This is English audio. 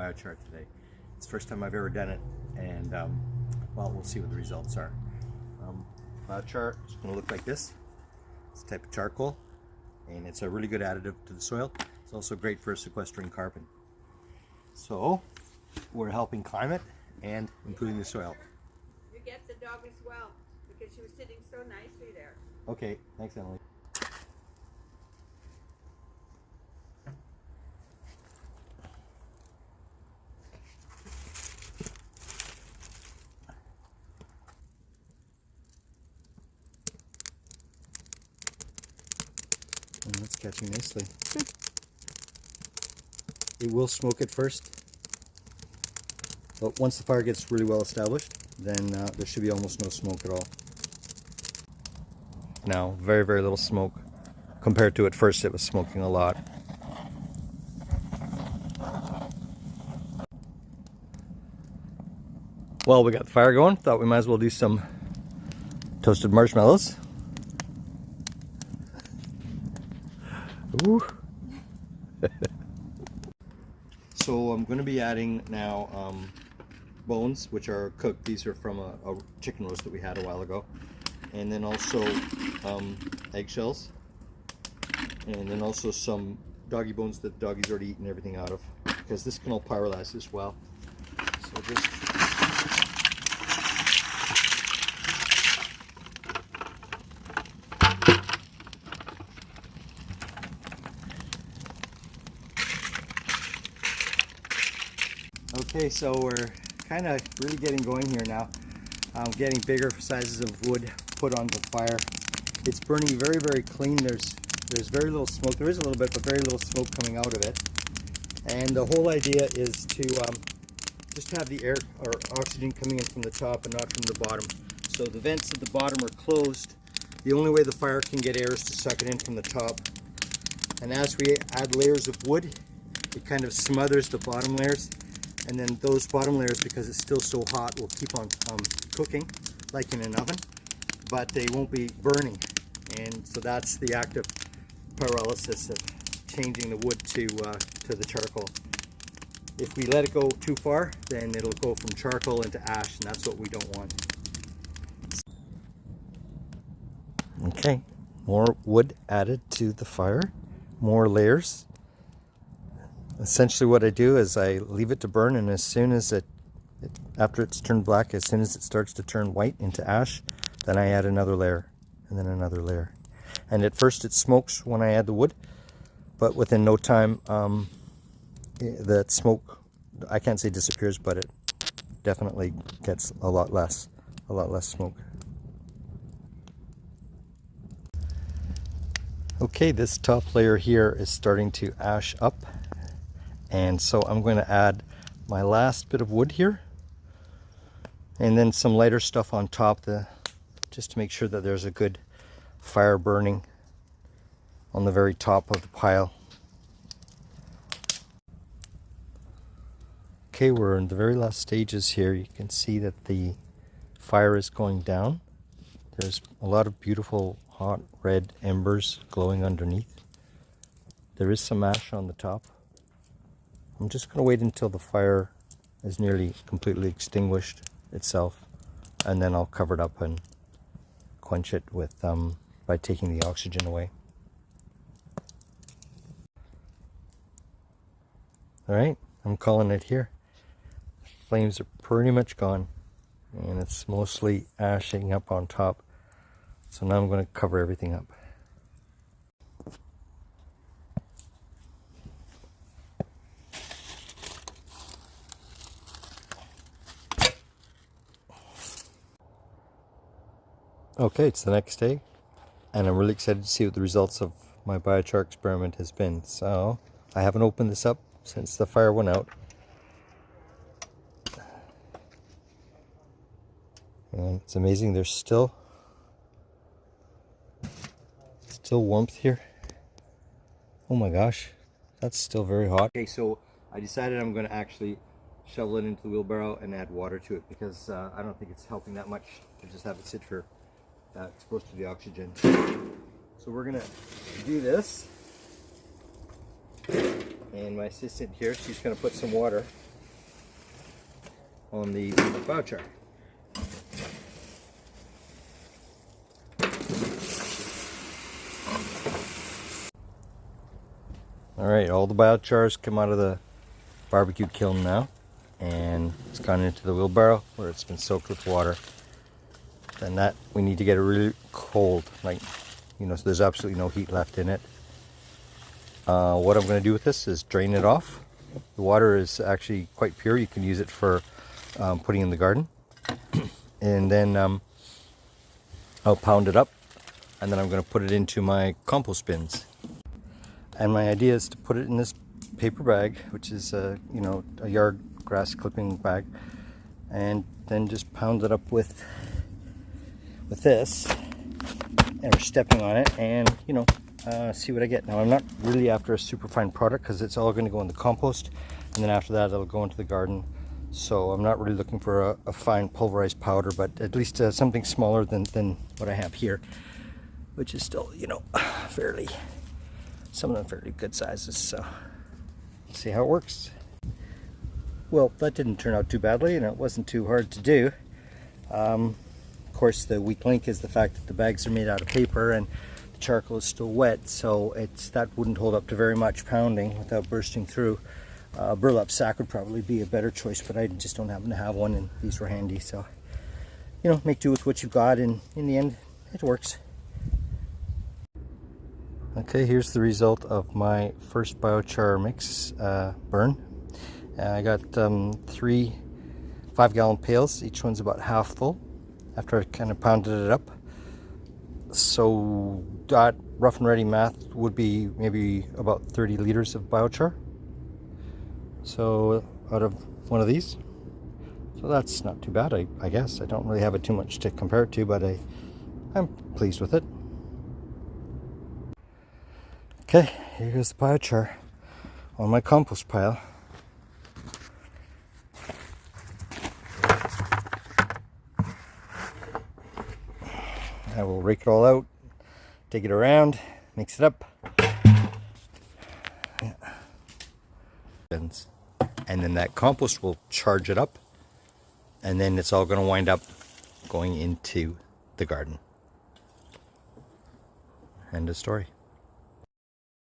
biochar today. It's the first time I've ever done it, and well, we'll see what the results are. Biochar is going to look like this. It's a type of charcoal, and it's a really good additive to the soil. It's also great for sequestering carbon. So we're helping climate and improving the soil. You get the dog as well, because she was sitting so nicely there. Okay, thanks, Emily. And that's catching nicely. It will smoke at first, but once the fire gets really well established, then there should be almost no smoke at all. Now, very, very little smoke compared to at first it was smoking a lot. Well, we got the fire going. Thought we might as well do some toasted marshmallows. Ooh. So I'm going to be adding now bones, which are cooked. These are from a chicken roast that we had a while ago. And then also eggshells. And then also some doggy bones that the doggy's already eaten everything out of, because this can all pyrolyze as well. So just okay, so we're kind of really getting going here now. Getting bigger sizes of wood put on the fire. It's burning very, very clean. There's very little smoke. There is a little bit, but very little smoke coming out of it. And the whole idea is to just have the air or oxygen coming in from the top and not from the bottom. So the vents at the bottom are closed. The only way the fire can get air is to suck it in from the top. And as we add layers of wood, it kind of smothers the bottom layers. And then those bottom layers, because it's still so hot, will keep on cooking like in an oven, but they won't be burning. And so that's the active pyrolysis of changing the wood to the charcoal. If we let it go too far, then it'll go from charcoal into ash, and that's what we don't want. Okay, more wood added to the fire, more layers. Essentially what I do is I leave it to burn, and as soon as after it's turned black, as soon as it starts to turn white into ash, then I add another layer, and then another layer. And at first it smokes when I add the wood, but within no time that smoke, I can't say disappears, but it definitely gets a lot less smoke. Okay, this top layer here is starting to ash up, and so I'm going to add my last bit of wood here, and then some lighter stuff on top just to make sure that there's a good fire burning on the very top of the pile. Okay, we're in the very last stages here. You can see that the fire is going down. There's a lot of beautiful hot red embers glowing underneath. There is some ash on the top. I'm just going to wait until the fire is nearly completely extinguished itself, and then I'll cover it up and quench it with by taking the oxygen away. Alright, I'm calling it here. Flames are pretty much gone, and it's mostly ashing up on top. So now I'm going to cover everything up. Okay, it's the next day, and I'm really excited to see what the results of my biochar experiment has been. So I haven't opened this up since the fire went out, and it's amazing. There's still warmth here. Oh my gosh, that's still very hot. Okay, so I decided I'm going to actually shovel it into the wheelbarrow and add water to it, because I don't think it's helping that much to just have it sit for exposed to the oxygen. So we're gonna do this, and my assistant here, she's gonna put some water on the biochar. Alright, all the biochars come out of the barbecue kiln now, and it's gone into the wheelbarrow where it's been soaked with water. Then that, we need to get it really cold, like, you know, so there's absolutely no heat left in it. What I'm going to do with this is drain it off. The water is actually quite pure. You can use it for putting in the garden. And then I'll pound it up, and then I'm going to put it into my compost bins. And my idea is to put it in this paper bag, which is you know, a yard grass clipping bag, and then just pound it up with this, and we're stepping on it, and you know, see what I get. Now I'm not really after a super fine product because it's all going to go in the compost, and then after that it'll go into the garden. So I'm not really looking for a fine pulverized powder, but at least something smaller than what I have here, which is still, you know, fairly, some of them fairly good sizes. So let's see how it works. Well, that didn't turn out too badly, and it wasn't too hard to do. Of course, the weak link is the fact that the bags are made out of paper and the charcoal is still wet, so that wouldn't hold up to very much pounding without bursting through. Burlap sack would probably be a better choice, but I just don't happen to have one, and these were handy, so you know, make do with what you've got, and in the end it works. Okay, here's the result of my first biochar mix burn. I got 3 5-gallon pails. Each one's about half full after I kind of pounded it up. So that rough and ready math would be maybe about 30 liters of biochar. So out of one of these. So that's not too bad, I guess. I don't really have it too much to compare it to, but I'm pleased with it. Okay, here goes the biochar on my compost pile. I will rake it all out, dig it around, mix it up. Yeah. And then that compost will charge it up, and then it's all going to wind up going into the garden. End of story.